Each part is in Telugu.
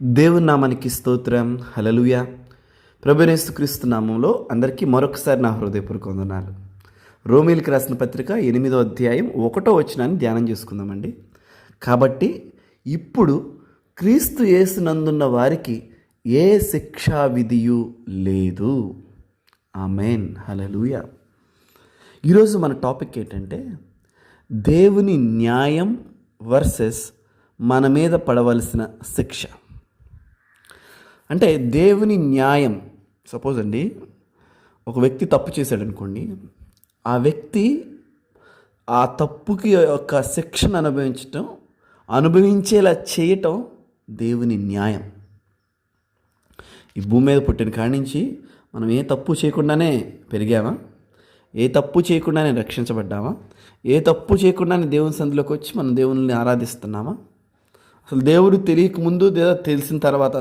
దేవుని నామానికి స్తోత్రం. హల్లెలూయా. ప్రభువైన యేసుక్రీస్తు నామంలో అందరికీ మరొకసారి నా హృదయపూర్వక వందనాలు. రోమీయులకు రాసిన పత్రిక 8వ అధ్యాయం 1వ వచనాన్ని ధ్యానం చేసుకుందామండి. కాబట్టి ఇప్పుడు క్రీస్తు యేసునందున్న వారికి ఏ శిక్షా విధియు లేదు. ఆమేన్. హల్లెలూయా. ఈరోజు మన టాపిక్ ఏంటంటే దేవుని న్యాయం వర్సెస్ మన మీద పడవలసిన శిక్ష. అంటే దేవుని న్యాయం, సపోజ్ అండి, ఒక వ్యక్తి తప్పు చేశాడు అనుకోండి, ఆ వ్యక్తి ఆ తప్పుకి యొక్క శిక్షను అనుభవించేలా చేయటం దేవుని న్యాయం. ఈ భూమి మీద పుట్టిన కాడి నుంచి మనం ఏ తప్పు చేయకుండానే పెరిగామా? ఏ తప్పు చేయకుండానే రక్షించబడ్డామా? ఏ తప్పు చేయకుండానే దేవుని సందులోకి వచ్చి మనం దేవుని ఆరాధిస్తున్నామా? అసలు దేవుడు తెలియకముందు లేదా తెలిసిన తర్వాత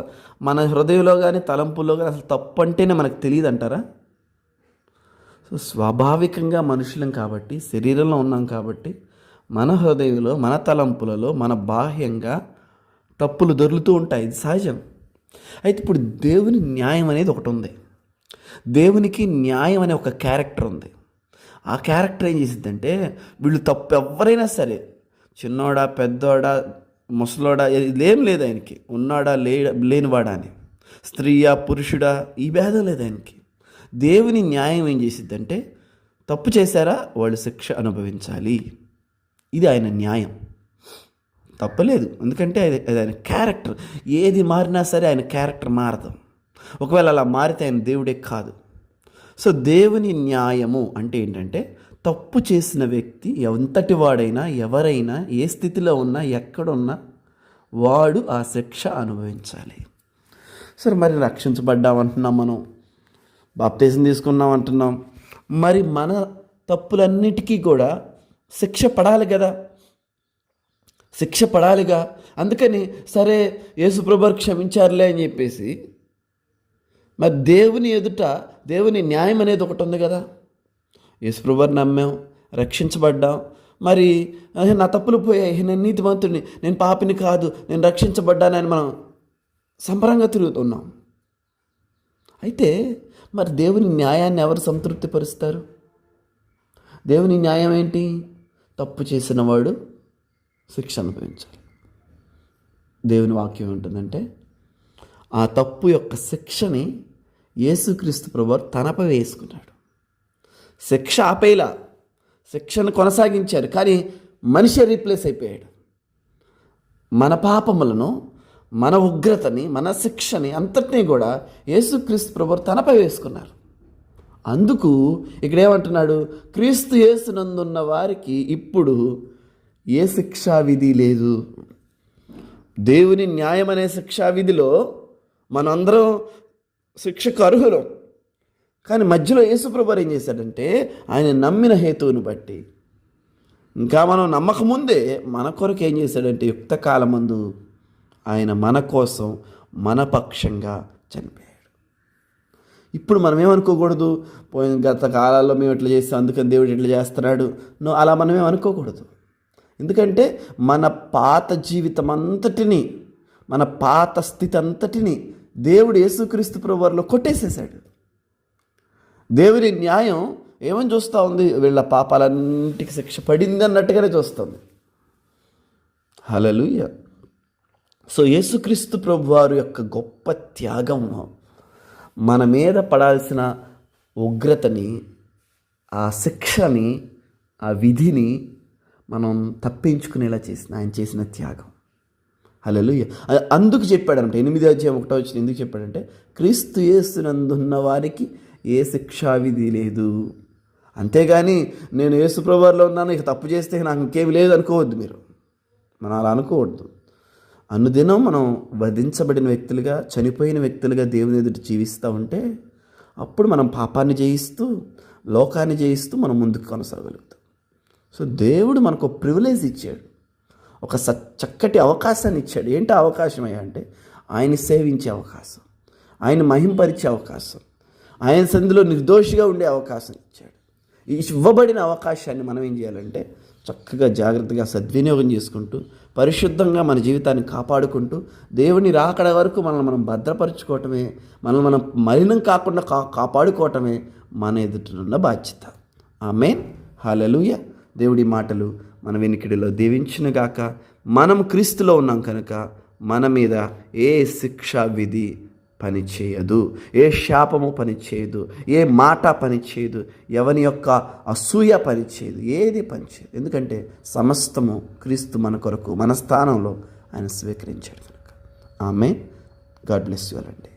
మన హృదయంలో కానీ తలంపుల్లో కానీ అసలు తప్పు అంటేనే మనకు తెలియదు అంటారా? సో స్వాభావికంగా మనుషులం కాబట్టి, శరీరంలో ఉన్నాం కాబట్టి మన హృదయంలో, మన తలంపులలో, మన బాహ్యంగా తప్పులు దొర్లుతూ ఉంటాయి. ఇది సహజం. అయితే ఇప్పుడు దేవుని న్యాయం అనేది ఒకటి ఉంది. దేవునికి న్యాయం అనే ఒక క్యారెక్టర్ ఉంది. ఆ క్యారెక్టర్ ఏం చేసిద్దంటే, వీళ్ళు తప్పు ఎవరైనా సరే, చిన్నోడా పెద్దోడా ముసలోడా ఇదేం లేదు ఆయనకి, ఉన్నాడా లేనివాడా అని, స్త్రీయా పురుషుడా ఈ భేదం లేదు ఆయనకి. దేవుని న్యాయం ఏం చేసిద్దంటే, తప్పు చేశారా వాళ్ళు శిక్ష అనుభవించాలి. ఇది ఆయన న్యాయం. తప్పలేదు, ఎందుకంటే అది ఆయన క్యారెక్టర్. ఏది మారినా సరే ఆయన క్యారెక్టర్ మారదు. ఒకవేళ అలా మారితే ఆయన దేవుడే కాదు. సో దేవుని న్యాయము అంటే ఏంటంటే, తప్పు చేసిన వ్యక్తి ఎంతటి వాడైనా, ఎవరైనా, ఏ స్థితిలో ఉన్నా, ఎక్కడున్నా వాడు ఆ శిక్ష అనుభవించాలి. సరే, మరి రక్షించబడ్డామంటున్నాం, మనం బాప్తిజం తీసుకున్నాం అంటున్నాం, మరి మన తప్పులన్నిటికీ కూడా శిక్ష పడాలి కదా, శిక్ష పడాలిగా. అందుకని సరే యేసుప్రభు క్షమించారులే అని చెప్పేసి, మరి దేవుని ఎదుట దేవుని న్యాయం అనేది ఒకటి ఉంది కదా. యేసుప్రభుని నమ్మాం, రక్షించబడ్డాం, మరి నా తప్పులు పోయాయి, నేను నీతిమంతుడిని, నేను పాపిని కాదు, నేను రక్షించబడ్డానని మనం సంబరంగా తిరుగుతున్నాం. అయితే మరి దేవుని న్యాయాన్ని ఎవరు సంతృప్తిపరుస్తారు? దేవుని న్యాయం ఏంటి? తప్పు చేసిన వాడు శిక్ష అనుభవించాలి. దేవుని వాక్యం ఉంటుందంటే, ఆ తప్పు యొక్క శిక్షని యేసుక్రీస్తు ప్రభువు తనపై వేసుకున్నాడు. శిక్ష ఆపేలా, శిక్షను కొనసాగించారు, కానీ మనిషి రీప్లేస్ అయిపోయాడు. మన పాపములను, మన ఉగ్రతని, మన శిక్షని అంతటినీ కూడా యేసుక్రీస్తు ప్రభువు తనపై వేసుకున్నారు. అందుకు ఇక్కడ ఏమంటున్నాడు? క్రీస్తు యేసునందున్న వారికి ఇప్పుడు ఏ శిక్షా విధి లేదు. దేవుని న్యాయం అనే శిక్షా విధిలో మనందరం శిక్షకు అర్హులం. కానీ మధ్యలో యేసుప్రభు ఏం చేశాడంటే, ఆయన నమ్మిన హేతువుని బట్టి, ఇంకా మనం నమ్మకముందే మన కొరకు ఏం చేశాడంటే, యుక్త కాలమందు ఆయన మన కోసం, మన పక్షంగా చనిపోయాడు. ఇప్పుడు మనం ఏమనుకోకూడదు, పోయిన గత కాలాల్లో మేము ఇట్లా చేస్తాం అందుకని దేవుడు ఇట్లా చేస్తున్నాడు, అలా మనం ఏమనుకోకూడదు. ఎందుకంటే మన పాత జీవితం అంతటిని, మన పాత స్థితి అంతటిని దేవుడు యేసుక్రీస్తు ప్రభువులో కొట్టేసేసాడు. దేవుని న్యాయం ఏమని చూస్తూ ఉంది? వీళ్ళ పాపాలన్నిటికీ శిక్ష పడింది అన్నట్టుగానే చూస్తుంది. హల్లెలూయా. సో యేసుక్రీస్తు ప్రభువారు యొక్క గొప్ప త్యాగం మన మీద పడాల్సిన ఉగ్రతని, ఆ శిక్షని, ఆ విధిని మనం తప్పించుకునేలా ఆయన చేసిన త్యాగం. హల్లెలూయా. అందుకు చెప్పాడంటే 8వ అధ్యాయం 1వ వచనం ఎందుకు చెప్పాడంటే, క్రీస్తు యేసునందున్న వారికి ఏ శిక్షా విధి లేదు. అంతేగాని నేను యేసు ప్రభువులో ఉన్నాను, ఇక తప్పు చేస్తే నాకు ఇంకేమి లేదు అనుకోవద్దు. మనం అలా అనుకోవద్దు. అనుదినం మనం వధించబడిన వ్యక్తులుగా, చనిపోయిన వ్యక్తులుగా దేవుని ఎదుట జీవిస్తూ ఉంటే, అప్పుడు మనం పాపాన్ని జయిస్తూ, లోకాన్ని జయిస్తూ మనం ముందుకు కొనసాగలుగుతాం. సో దేవుడు మనకు ఒక ప్రివిలేజ్ ఇచ్చాడు, ఒక చక్కటి అవకాశాన్ని ఇచ్చాడు. ఏంటి అవకాశం అయ్యా అంటే, ఆయన్ని సేవించే అవకాశం, ఆయన మహింపరిచే అవకాశం, ఆయన సంధిలో నిర్దోషిగా ఉండే అవకాశం ఇచ్చాడు. ఈ ఇవ్వబడిన అవకాశాన్ని మనం ఏం చేయాలంటే, చక్కగా జాగ్రత్తగా సద్వినియోగం చేసుకుంటూ పరిశుద్ధంగా మన జీవితాన్ని కాపాడుకుంటూ దేవుని రాకడ వరకు మనల్ని మనం భద్రపరుచుకోవటమే, మనల్ని మనం మలినం కాకుండా కాపాడుకోవటమే మన ఎదుటినున్న బాధ్యత. ఆమేన్. హల్లెలూయా. దేవుడి మాటలు మన వెనికిడిలో దీవించునుగాక. మనం క్రీస్తులో ఉన్నాం కనుక మన మీద ఏ శిక్షా విధి పనిచేయదు, ఏ శాపము పనిచేయదు, ఏ మాట పనిచేయదు, ఎవని యొక్క అసూయ పనిచేయదు, ఏది పనిచేయదు. ఎందుకంటే సమస్తము క్రీస్తు మన కొరకు మన స్థానంలో ఆయన స్వీకరించాడు కనుక. ఆమేన్. గాడ్ బ్లెస్ యు ఆల్ అండి.